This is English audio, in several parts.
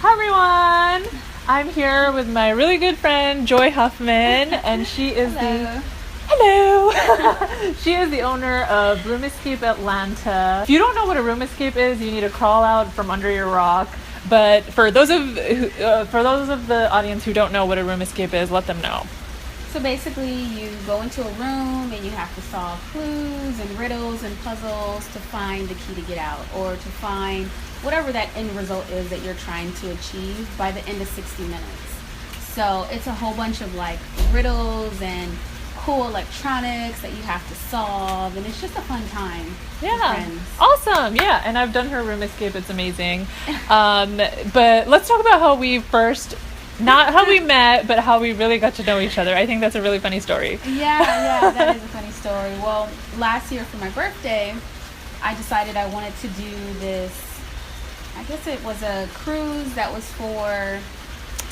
Hi everyone! I'm here with my really good friend Joy Huffman, and she is She is the owner of Room Escape Atlanta. If you don't know what a room escape is, you need to crawl out from under your rock. But for those of the audience who don't know what a room escape is, let them know. So basically, you go into a room and you have to solve clues and riddles and puzzles to find the key to get out, or to find whatever that end result is that you're trying to achieve by the end of 60 minutes. So it's a whole bunch of like riddles and cool electronics that you have to solve, and it's just a fun time. Yeah, awesome. Yeah, and I've done her room escape. It's amazing. But let's talk about how we first, not how we met, but how we really got to know each other. I think that's a really funny story. Yeah, that is a funny story. Well, last year for my birthday, I decided I wanted to do this, I guess it was a cruise that was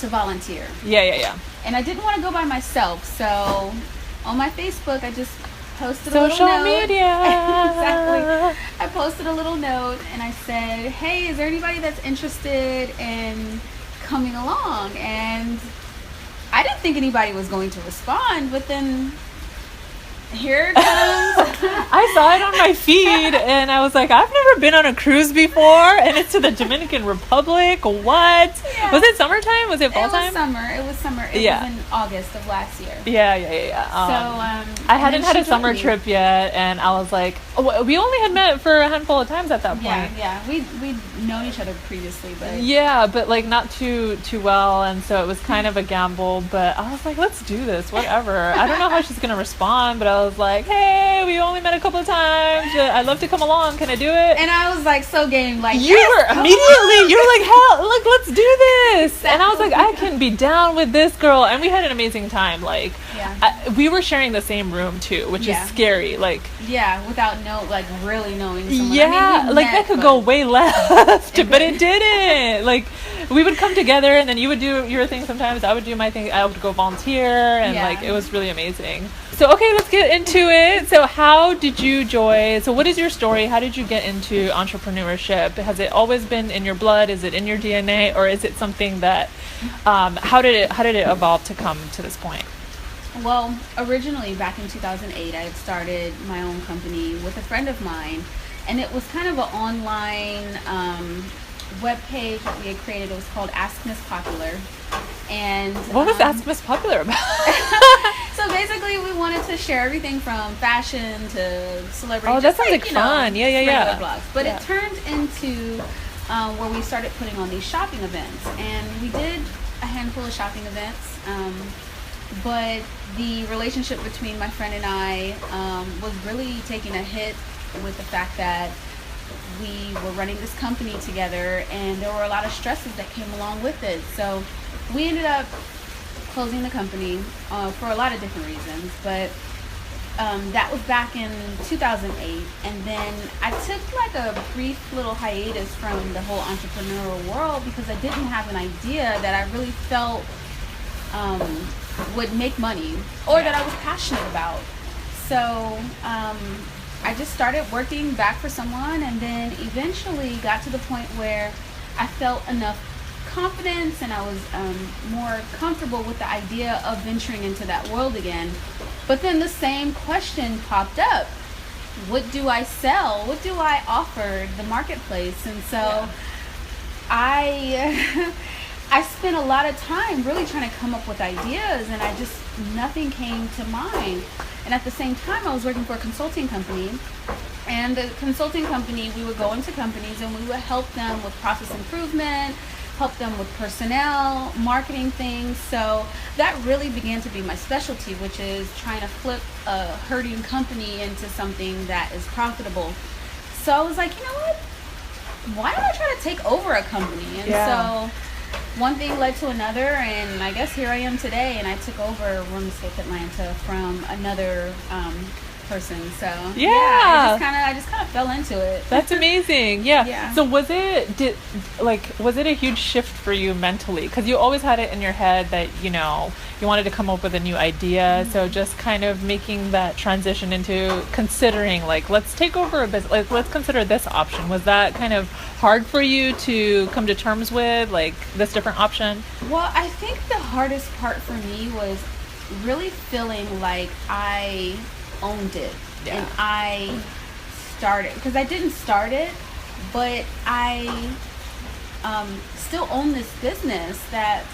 to volunteer. Yeah. And I didn't want to go by myself, so on my Facebook, I just posted a little note. Social media. Exactly. I posted a little note and I said, hey, is there anybody that's interested in coming along? And I didn't think anybody was going to respond, but then here it comes. I saw it on my feed and I was like, I've never been on a cruise before, and it's to the Dominican Republic. What? Yeah. Was it summertime? Was it fall time? It was summer. It was in August of last year. Yeah. So I hadn't had a summer trip yet, and I was like, we only had met for a handful of times at that point. Yeah. We'd known each other previously, but like not too well, and so it was kind of a gamble, but I was like, let's do this, whatever. I don't know how she's gonna respond, but I was like, hey, we only met a couple of times, I'd love to come along, can I do it? And I was like so game, like, you were like, hell, like, let's do this. Exactly. And I was like, I can be down with this girl, and we had an amazing time. Like, we were sharing the same room too, which is scary. Like, without really knowing someone. That could go way left, but it didn't. Like, we would come together, and then you would do your thing sometimes, I would do my thing, I would go volunteer, and like, it was really amazing. So, okay, let's get into it. So how did you, Joy, so what is your story? How did you get into entrepreneurship? Has it always been in your blood? Is it in your DNA? Or is it something that, how did it evolve to come to this point? Well, originally back in 2008, I had started my own company with a friend of mine, and it was kind of an online web page that we had created. It was called Ask Miss Popular. And what was Ask Miss Popular about? So basically, we wanted to share everything from fashion to celebrity. Oh, that sounds like fun. Yeah. Blogs. But it turned into where we started putting on these shopping events, and we did a handful of shopping events. But the relationship between my friend and I was really taking a hit with the fact that we were running this company together, and there were a lot of stresses that came along with it. So we ended up closing the company for a lot of different reasons, but that was back in 2008. And then I took like a brief little hiatus from the whole entrepreneurial world because I didn't have an idea that I really felt would make money, or that I was passionate about. So I just started working back for someone, and then eventually got to the point where I felt enough confidence and I was more comfortable with the idea of venturing into that world again. But then the same question popped up: what do I sell? What do I offer the marketplace? And so I spent a lot of time really trying to come up with ideas, and nothing came to mind. And at the same time, I was working for a consulting company, and the consulting company, we would go into companies and we would help them with process improvement, help them with personnel, marketing things. So that really began to be my specialty, which is trying to flip a hurting company into something that is profitable. So I was like, you know what? Why don't I try to take over a company? And so one thing led to another, and I guess here I am today, and I took over Room Escape Atlanta from another person. So yeah, I just kind of fell into it. That's amazing. Yeah. So was it a huge shift for you mentally? Because you always had it in your head that you wanted to come up with a new idea. Mm-hmm. So just kind of making that transition into considering let's take over a business. Let's consider this option. Was that kind of hard for you to come to terms with this different option? Well, I think the hardest part for me was really feeling like I owned it. Yeah. And I started, because I didn't start it, but I still own this business that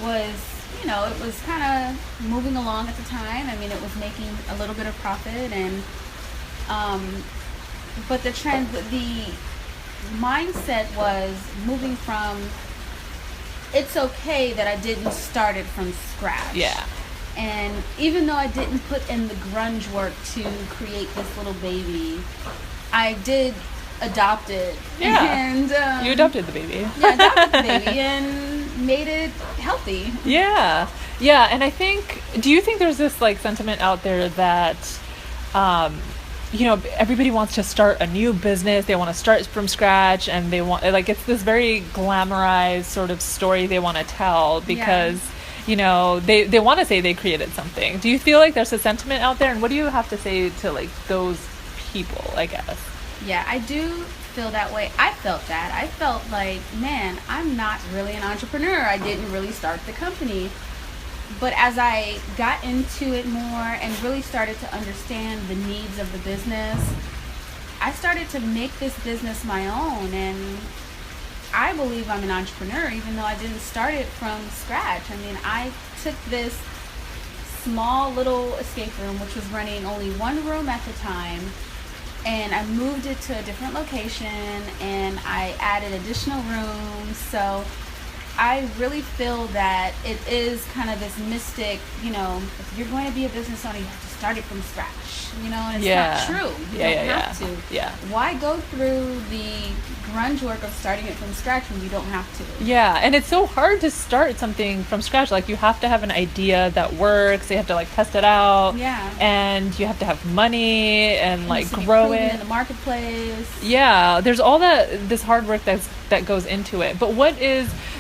was, it was kind of moving along at the time. I mean, it was making a little bit of profit, and but the mindset was moving from, it's okay that I didn't start it from scratch. Yeah. And even though I didn't put in the grunge work to create this little baby, I did adopt it. Yeah. And you adopted the baby. Yeah, adopted the baby and made it healthy. Yeah. Yeah. And I think, do you think there's this sentiment out there that, everybody wants to start a new business. They want to start from scratch, and they want, it's this very glamorized sort of story they want to tell because, they want to say they created something. Do you feel like there's a sentiment out there? And what do you have to say to those people, I guess? Yeah, I do feel that way. I felt that. I felt like, man, I'm not really an entrepreneur. I didn't really start the company. But as I got into it more and really started to understand the needs of the business, I started to make this business my own. And I believe I'm an entrepreneur, even though I didn't start it from scratch. I mean, I took this small little escape room, which was running only one room at the time, and I moved it to a different location, and I added additional rooms. So I really feel that it is kind of this mystic, if you're going to be a business owner, you have to start it from scratch, and it's not true. You don't have to. Yeah. Why go through the grunge work of starting it from scratch when you don't have to? Yeah, and it's so hard to start something from scratch. You have to have an idea that works. You have to test it out. Yeah. And you have to have money and grow it in the marketplace. Yeah, there's all this hard work that goes into it. But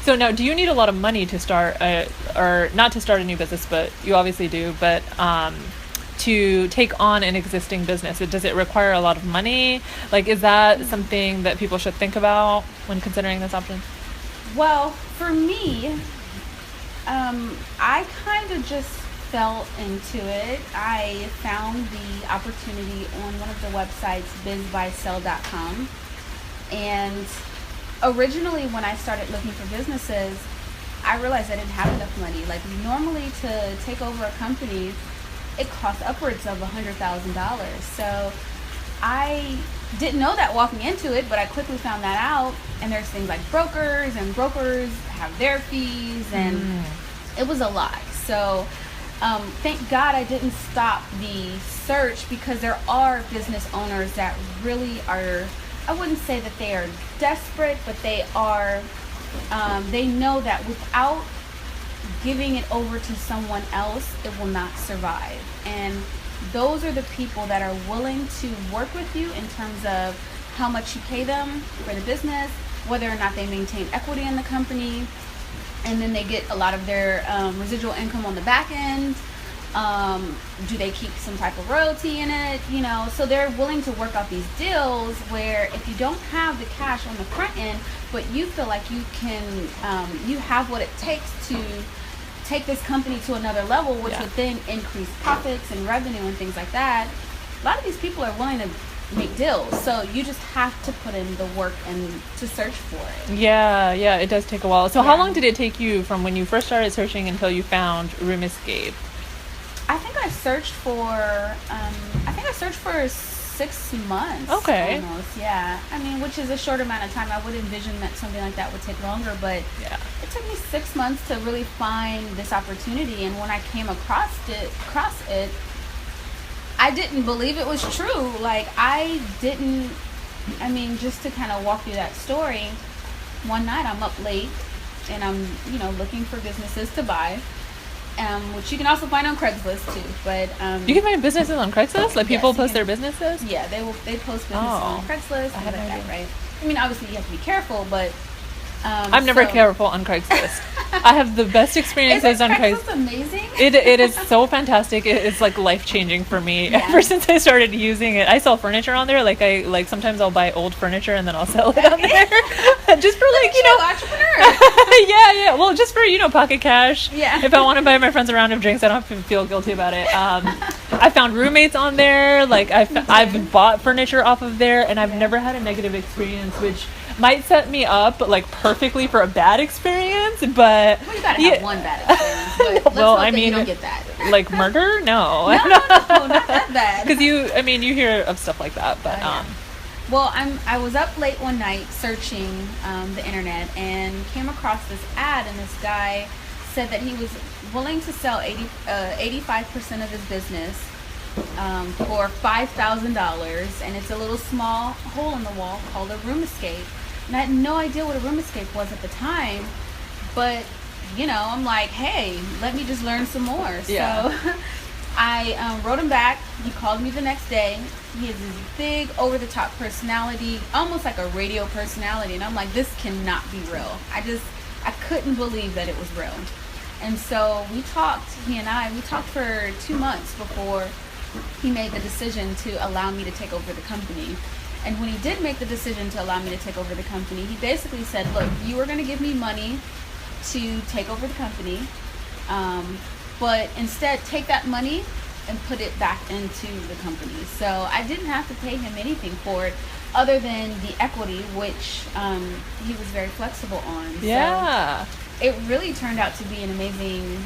so now, do you need a lot of money to start or not to start a new business, but you obviously do, but to take on an existing business? Does it require a lot of money? Is that something that people should think about when considering this option? Well, for me, I kind of just fell into it. I found the opportunity on one of the websites, bizbuysell.com. And originally when I started looking for businesses, I realized I didn't have enough money. Normally to take over a company, it costs upwards of $100,000. So I didn't know that walking into it, but I quickly found that out. And there's things like brokers, and brokers have their fees, and it was a lot. So thank God I didn't stop the search, because there are business owners that really are, I wouldn't say that they are desperate, but they are, they know that without giving it over to someone else, it will not survive. And those are the people that are willing to work with you in terms of how much you pay them for the business, whether or not they maintain equity in the company, and then they get a lot of their residual income on the back end. Do they keep some type of royalty in it? So they're willing to work out these deals where if you don't have the cash on the front end, but you feel like you can, you have what it takes to take this company to another level, which would then increase profits and revenue and things like that. A lot of these people are willing to make deals, so you just have to put in the work and to search for it. Yeah, it does take a while. So how long did it take you from when you first started searching until you found Room Escape? I think I searched for 6 months. Okay. Almost, yeah. I mean, which is a short amount of time. I would envision that something like that would take longer, but it took me 6 months to really find this opportunity. And when I came across it, I didn't believe it was true. Just to kind of walk through that story, one night I'm up late and I'm, looking for businesses to buy. which you can also find on Craigslist too. But you can find businesses on Craigslist. Like people post their businesses. Yeah, they post businesses on Craigslist. Things like that, right? I mean, obviously you have to be careful, but I'm never careful on Craigslist. I have the best experiences on Craigslist. It's amazing. It is so fantastic. It's like life changing for me. Ever since I started using it, I sell furniture on there. Like sometimes I'll buy old furniture and then I'll sell it on there, just for entrepreneur. yeah. Well, just for pocket cash. Yeah. If I want to buy my friends a round of drinks, I don't have to feel guilty about it. I found roommates on there. Like I've bought furniture off of there, and I've never had a negative experience, which might set me up like perfectly for a bad experience, but you gotta have one bad experience. But well, I mean, you mean, don't get that. Like murder? No, no, not that bad. Because you hear of stuff like that, but Well, I was up late one night searching the internet and came across this ad, and this guy said that he was willing to sell 85% of his business for $5,000, and it's a little small hole in the wall called a room escape. And I had no idea what a room escape was at the time, but I'm like, hey, let me just learn some more. Yeah. So I wrote him back. He called me the next day. He has this big over-the-top personality, almost like a radio personality, and I'm like, this cannot be real. I couldn't believe that it was real. And so we talked for 2 months before he made the decision to allow me to take over the company. And when he did make the decision to allow me to take over the company, he basically said, look, you are going to give me money to take over the company, but instead take that money and put it back into the company. So I didn't have to pay him anything for it other than the equity, which he was very flexible on. Yeah. So it really turned out to be an amazing,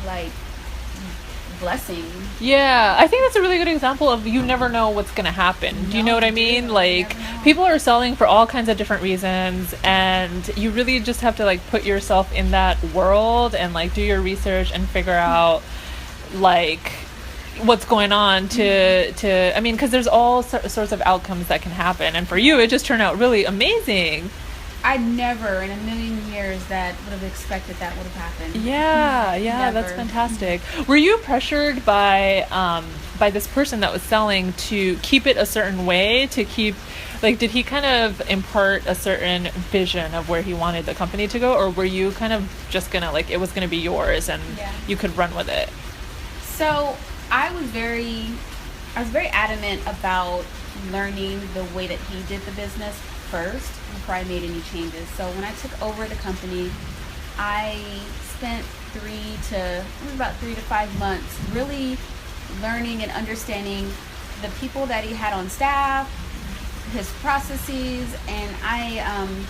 blessing. Yeah, I think that's a really good example of you never know what's going to happen. Do you know what I mean? Like, people are selling for all kinds of different reasons, and you really just have to put yourself in that world and do your research and figure out what's going on to I mean, because there's all sorts of outcomes that can happen, and for you it just turned out really amazing. I never in a million years that would have expected that would have happened. Yeah, Never. That's fantastic. Were you pressured by this person that was selling to keep it a certain way, to keep, did he kind of impart a certain vision of where he wanted the company to go, or were you kind of just gonna, it was gonna be yours and you could run with it? So I was very adamant about learning the way that he did the business first before I made any changes. So when I took over the company, I spent about 3 to 5 months really learning and understanding the people that he had on staff, his processes, and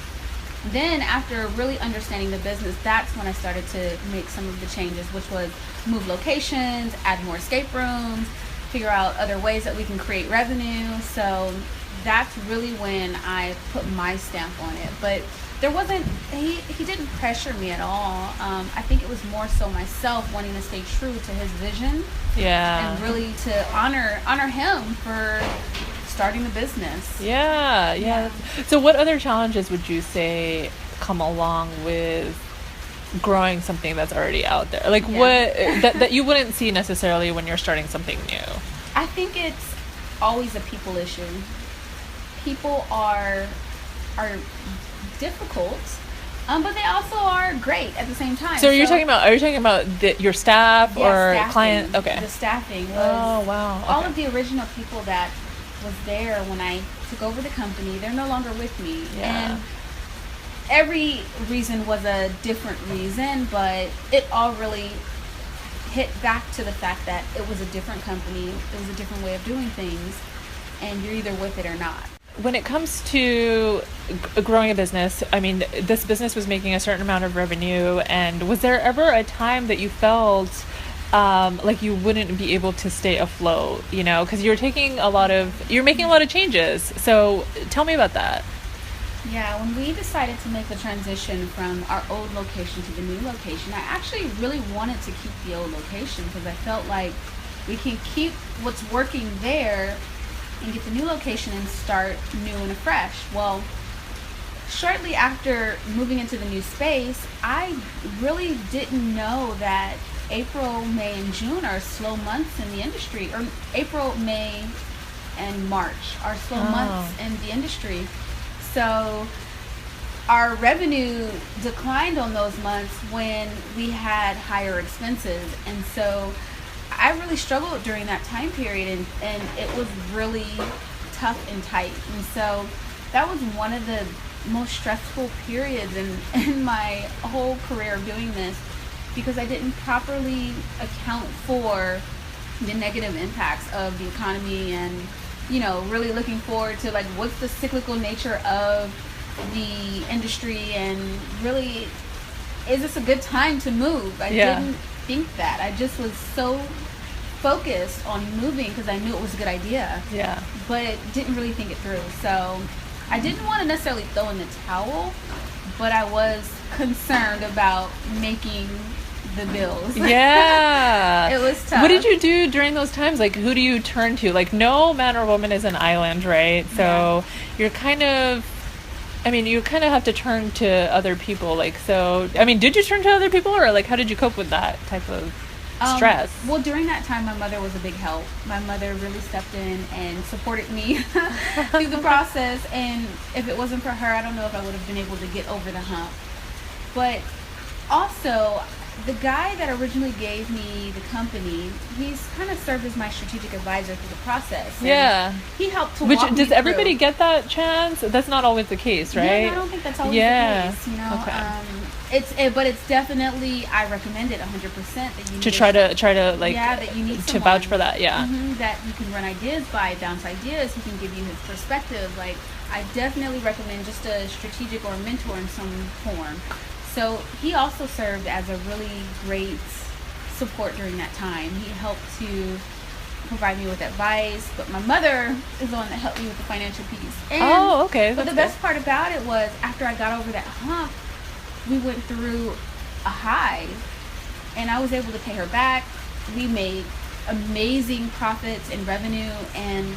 then after really understanding the business, that's when I started to make some of the changes, which was move locations, add more escape rooms, figure out other ways that we can create revenue. So that's really when I put my stamp on it. But there wasn't, he didn't pressure me at all. I think it was more so myself wanting to stay true to his vision. Yeah. And really to honor him for starting the business. Yeah. So what other challenges would you say come along with growing something that's already out there? What that you wouldn't see necessarily when you're starting something new? I think it's always a people issue. People are difficult, but they also are great at the same time. So are you talking about your staff or staffing, client? Okay. The staffing was all of the original people that was there when I took over the company. They're no longer with me. Yeah. And every reason was a different reason, but it all really hit back to the fact that it was a different company, it was a different way of doing things, and you're either with it or not. When it comes to growing a business, I mean, this business was making a certain amount of revenue, and was there ever a time that you felt like you wouldn't be able to stay afloat, because you're making a lot of changes. So tell me about that. Yeah, when we decided to make the transition from our old location to the new location, I actually really wanted to keep the old location because I felt like we can keep what's working there and get the new location and start new and afresh. Well, shortly after moving into the new space, I really didn't know that April, May, and June are slow months in the industry, or April, May, and March are slow months in the industry. So our revenue declined on those months when we had higher expenses. And so I really struggled during that time period, and it was really tough and tight. And so that was one of the most stressful periods in my whole career of doing this, because I didn't properly account for the negative impacts of the economy, and really looking forward to like what's the cyclical nature of the industry, and really, is this a good time to move? I didn't think that. I just was so focused on moving because I knew it was a good idea, but didn't really think it through. So I didn't want to necessarily throw in the towel, but I was concerned about making the bills. Yeah. It was tough. What did you do during those times? Like, who do you turn to? Like, no man or woman is an island, right? So you're kind of, you kind of have to turn to other people. Like, so, did you turn to other people, or like, how did you cope with that type of stress? Well, during that time, my mother was a big help. My mother really stepped in and supported me through the process. And if it wasn't for her, I don't know if I would have been able to get over the hump. But also, the guy that originally gave me the company, he's kind of served as my strategic advisor through the process. And he helped to walk me does through. Everybody get that chance? That's not always the case, right? Yeah, I don't think that's always the case. Okay. But it's definitely, I recommend it 100% that you need try to like that you need to vouch for that. That you can run ideas by, bounce ideas. He can give you his perspective. Like, I definitely recommend just a strategic or a mentor in some form. So he also served as a really great support during that time. He helped to provide me with advice, but my mother is the one that helped me with the financial piece. And okay. But the best part about it was, after I got over that hump, we went through a high, and I was able to pay her back. We made amazing profits and revenue, and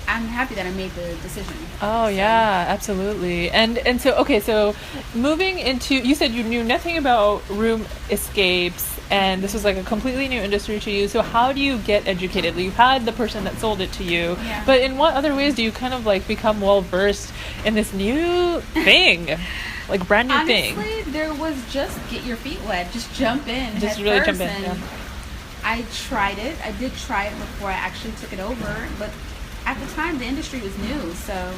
I'm happy that I made the decision. Yeah, absolutely. And so moving into, you said you knew nothing about room escapes, and this was like a completely new industry to you. So how do you get educated? You had the person that sold it to you, but in what other ways do you kind of like become well versed in this new thing? Like brand new thing. Honestly, there was just get your feet wet, just jump in. Just really jump in. Yeah. I tried it. I did try it before I actually took it over, but at the time the industry was new, so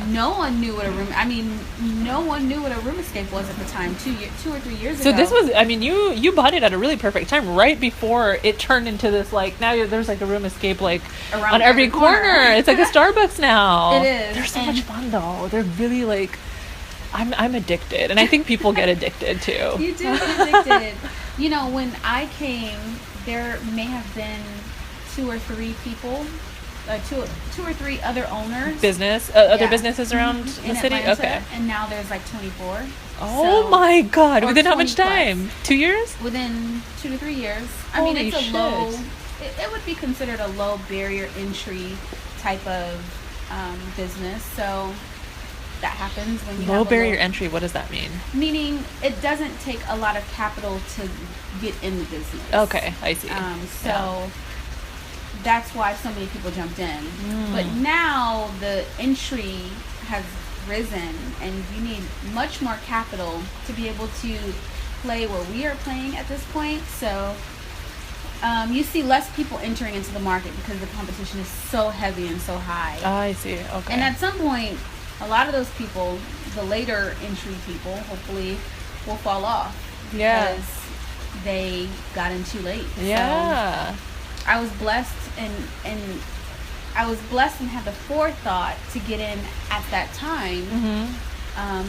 no one knew what a room. No one knew what a room escape was at the time. 2 or 3 years ago. So this was. You bought it at a really perfect time, right before it turned into this. Like now, there's like a room escape like around on every corner. It's like a Starbucks now. It is. They're so much fun though. They're really like. I'm addicted, and I think people get addicted too. You do get addicted. When I came, there may have been 2 or 3 people. Two or three other owners. Other businesses around the city? Atlanta, okay. And now there's like 24. Oh my God. Within how much time? 2 years? Within 2 to 3 years. Holy it's a low, it would be considered a low barrier entry type of business. So that happens when you low barrier entry. What does that mean? Meaning it doesn't take a lot of capital to get in the business. Okay, I see. That's why so many people jumped in. But now the entry has risen, and you need much more capital to be able to play where we are playing at this point. So you see less people entering into the market because the competition is so heavy and so high. I see. Okay. And at some point, a lot of those people, the later entry people, hopefully will fall off. Yeah. Because they got in too late. Yeah. So I was blessed and had the forethought to get in at that time,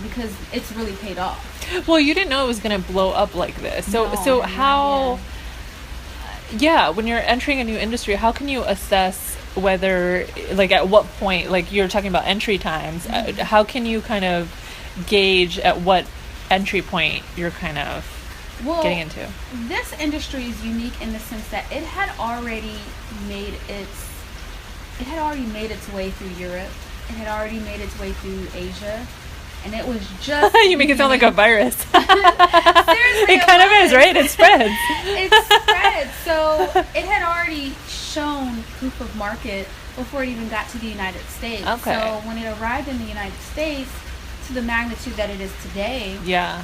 because it's really paid off. Well, you didn't know it was going to blow up like this. So how? Yeah, when you're entering a new industry, how can you assess whether, like, at what point, like you're talking about entry times, how can you kind of gauge at what entry point you're kind of getting into? This industry is unique in the sense that it had already made its way through Europe. It had already made its way through Asia. And it was just... You make it sound like a virus. Seriously, it kind of is, right? It spreads. It spread. So it had already shown proof of market before it even got to the United States. Okay. So when it arrived in the United States to the magnitude that it is today, Yeah.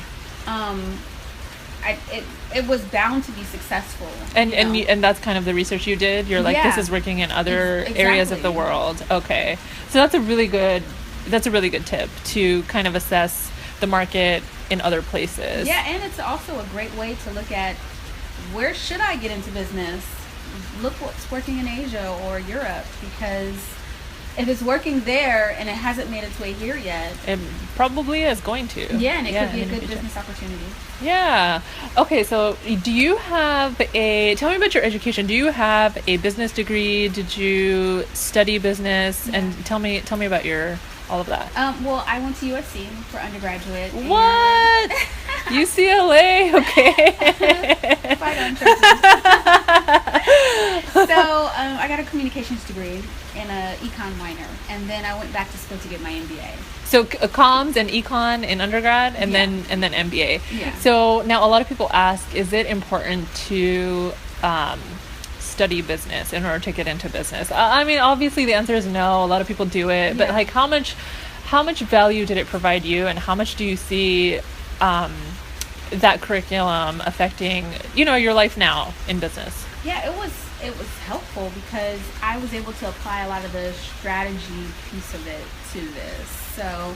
It was bound to be successful. And that's kind of the research you did. You're like, this is working in other areas of the world. Okay. So that's a really good tip to kind of assess the market in other places. Yeah, and it's also a great way to look at where should I get into business? Look what's working in Asia or Europe, because if it's working there and it hasn't made its way here yet, it probably is going to. Yeah, and it could be a good business opportunity. Yeah. Okay, so tell me about your education. Do you have a business degree? Did you study business? Yeah. And tell me about all of that. Well, I went to USC for undergraduate. What? UCLA? Okay. Fight on, So I got a communications degree and an econ minor, and then I went back to school to get my MBA. So comms and econ in undergrad, and then MBA. Yeah. So now a lot of people ask, is it important to study business in order to get into business? I mean, obviously the answer is no. A lot of people do it, but like, how much value did it provide you, and how much do you see that curriculum affecting your life now in business? Yeah, it was helpful because I was able to apply a lot of the strategy piece of it to this. So,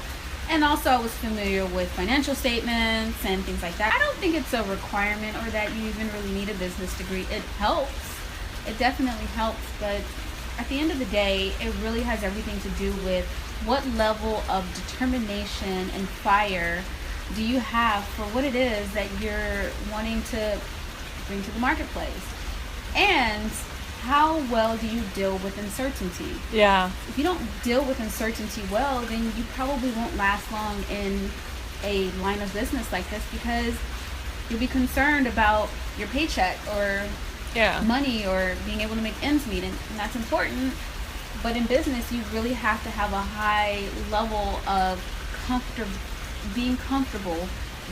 and also I was familiar with financial statements and things like that. I don't think it's a requirement or that you even really need a business degree. It helps. It definitely helps, but at the end of the day, it really has everything to do with what level of determination and fire do you have for what it is that you're wanting to bring to the marketplace, and how well do you deal with uncertainty? Yeah. If you don't deal with uncertainty well, then you probably won't last long in a line of business like this, because you'll be concerned about your paycheck or money or being able to make ends meet, and that's important. But in business, you really have to have a high level of being comfortable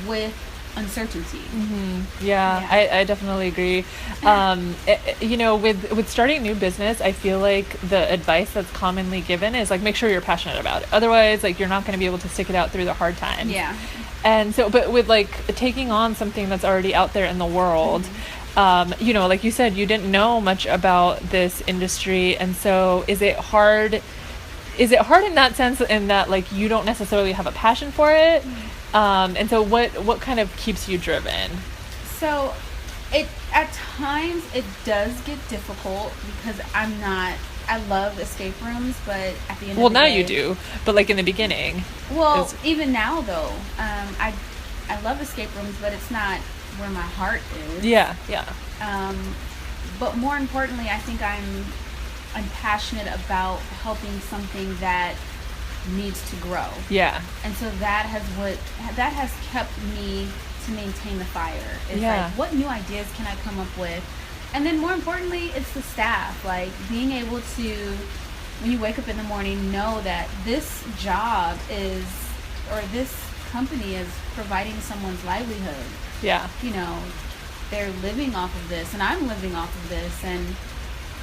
with uncertainty. Mm-hmm. Yeah. I definitely agree. With starting a new business, I feel like the advice that's commonly given is like, make sure you're passionate about it. Otherwise, like, you're not going to be able to stick it out through the hard times. Yeah. And so, but with like taking on something that's already out there in the world, like you said, you didn't know much about this industry. And so is it hard in that sense, in that like you don't necessarily have a passion for it? And so what kind of keeps you driven? So at times it does get difficult because I love escape rooms, but at the end of the day... Well, now you do, but like in the beginning. Well, even now though, I love escape rooms, but it's not where my heart is. Yeah. But more importantly, I think I'm passionate about helping something that needs to grow. Yeah. And so that has kept me to maintain the fire. It's like, what new ideas can I come up with? And then more importantly, it's the staff. Like, being able to, when you wake up in the morning, know that this job or this company is providing someone's livelihood. Yeah. They're living off of this, and I'm living off of this, and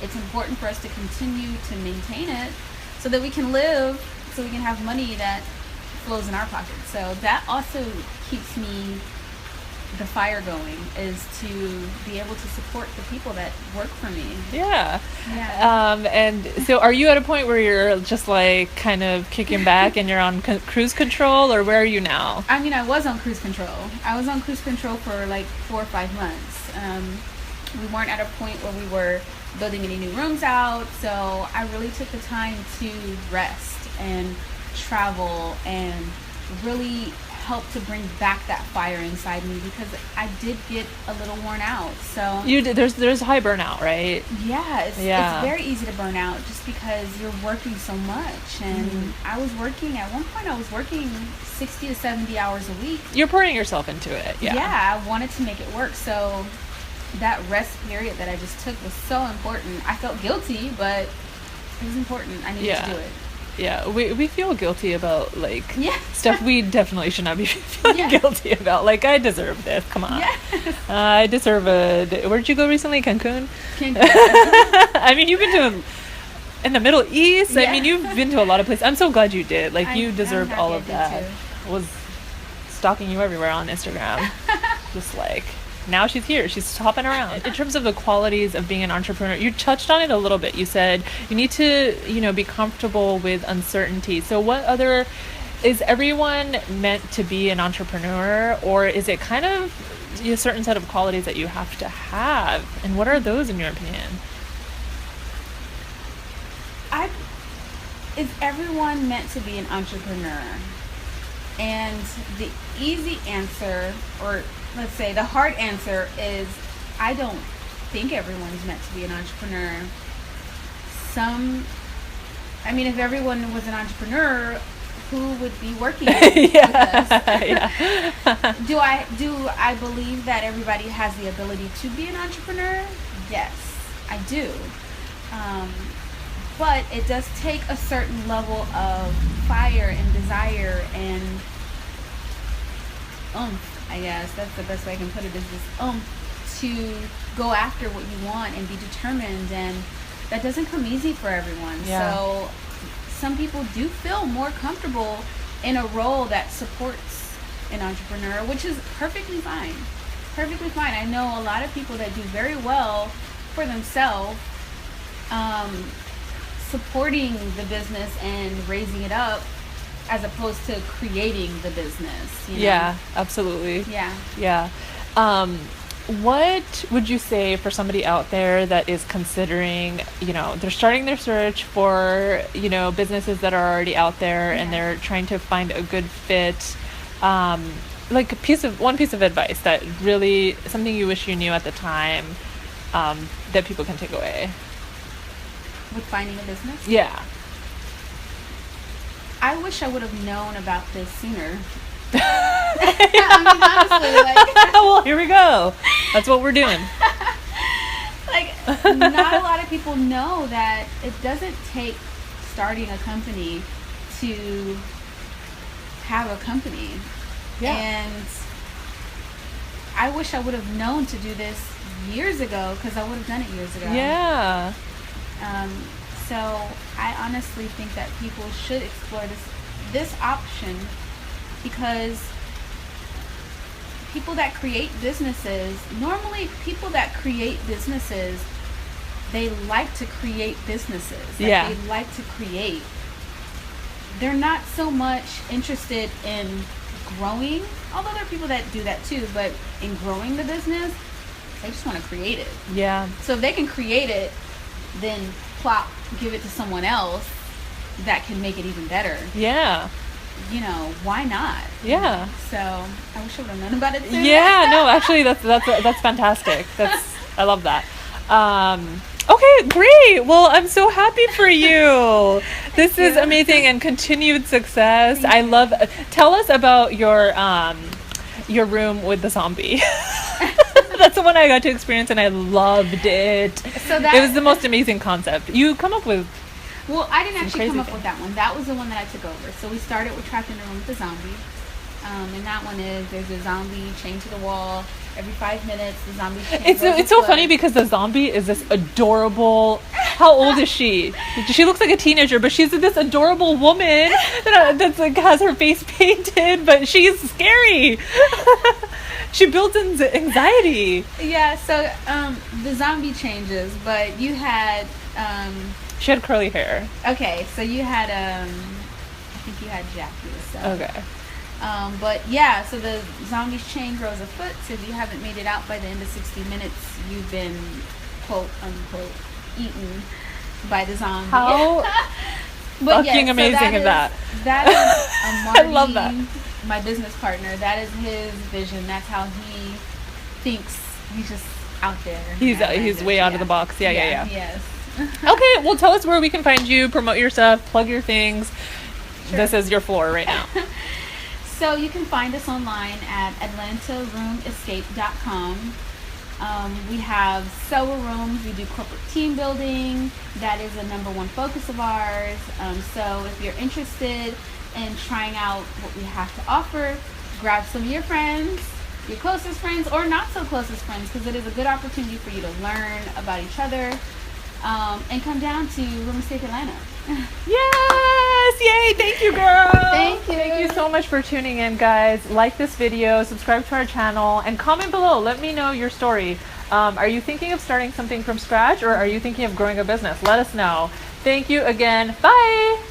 it's important for us to continue to maintain it so that we can live, so we can have money that flows in our pockets. So that also keeps me the fire going, is to be able to support the people that work for me. Yeah. And so are you at a point where you're just like kind of kicking back and you're on cruise control, or where are you now? I mean, I was on cruise control. I was on cruise control for like 4 or 5 months. We weren't at a point where we were building any new rooms out, so I really took the time to rest and travel and really help to bring back that fire inside me, because I did get a little worn out. So you did. There's high burnout, right? Yeah, it's very easy to burn out just because you're working so much. And I was working at one point. I was working 60 to 70 hours a week. You're pouring yourself into it. Yeah, I wanted to make it work. So that rest period that I just took was so important. I felt guilty, but it was important. I needed to do it. Yeah, we feel guilty about like Yeah. stuff we definitely should not be feeling Yeah. guilty about. Like, I deserve this. Come on. Yes. I deserve a. Where'd you go recently? Cancun? I mean, you've been to in the Middle East. Yeah. I mean, you've been to a lot of places. I'm so glad you did. Like, you I'm deserved happy all I of did that. too. I was stalking you everywhere on Instagram. Just like, now she's here. She's hopping around. In terms of the qualities of being an entrepreneur, you touched on it a little bit. You said you need to, be comfortable with uncertainty. So what other, is everyone meant to be an entrepreneur, or is it kind of a certain set of qualities that you have to have? And what are those in your opinion? Is everyone meant to be an entrepreneur? And the easy answer, or let's say the hard answer, is I don't think everyone's meant to be an entrepreneur. If everyone was an entrepreneur, who would be working with us? Yeah. Do I believe that everybody has the ability to be an entrepreneur? Yes, I do. But it does take a certain level of fire and desire and I guess that's the best way I can put it, is this to go after what you want and be determined, and that doesn't come easy for everyone. Yeah. So some people do feel more comfortable in a role that supports an entrepreneur, which is perfectly fine. Perfectly fine. I know a lot of people that do very well for themselves, supporting the business and raising it up, as opposed to creating the business. Yeah, absolutely. Yeah. What would you say for somebody out there that is considering, they're starting their search for, businesses that are already out there, and they're trying to find a good fit, like one piece of advice that really, something you wish you knew at the time, that people can take away? With finding a business? Yeah. I wish I would have known about this sooner. Honestly, well, here we go. That's what we're doing. Not a lot of people know that it doesn't take starting a company to have a company. Yeah. And I wish I would have known to do this years ago, because I would have done it years ago. Yeah. So I honestly think that people should explore this option, because normally people that create businesses, they like to create businesses. Yeah. They like to create. They're not so much interested in growing, although there are people that do that too, but in growing the business, they just want to create it. Yeah. So if they can create it, then give it to someone else that can make it even better. Yeah. Why not? Yeah. So I wish I would have known about it sooner. Yeah, no, actually that's fantastic. I love that. Okay, great. Well, I'm so happy for you. This is amazing, and continued success. I love. Tell us about your room with the zombie. That's the one I got to experience, and I loved it. So it was the most amazing concept. You come up with. Well, I didn't actually come up with that one. That was the one that I took over. So we started with Trapped in a Room with the Zombie. And that one there's a zombie chained to the wall. Every 5 minutes, the zombie It's so funny, because the zombie is this adorable. How old is she? She looks like a teenager, but she's this adorable woman that's like has her face painted, but she's scary. She builds in anxiety. Yeah. So the zombie changes, but you had. She had curly hair. Okay, so you had I think you had Jackie. So. Okay. But yeah, so the zombie's chain grows a foot. So if you haven't made it out by the end of 60 minutes, you've been quote unquote eaten by the zombie. How fucking amazing is that? That is Marty, I love that. My business partner. That is his vision. That's how he thinks. He's just out there. He's way out of the box. Yeah. Yes. Okay, well, tell us where we can find you, promote your stuff, plug your things. Sure. This is your floor right now. So you can find us online at atlantaroomescape.com. We have several rooms. We do corporate team building. That is a number one focus of ours. So if you're interested in trying out what we have to offer, grab some of your friends, your closest friends or not so closest friends, because it is a good opportunity for you to learn about each other, and come down to Real Mistake Atlanta. Yes! Yay! Thank you, girl! Thank you. Thank you so much for tuning in, guys. Like this video, subscribe to our channel, and comment below. Let me know your story. Are you thinking of starting something from scratch, or are you thinking of growing a business? Let us know. Thank you again. Bye!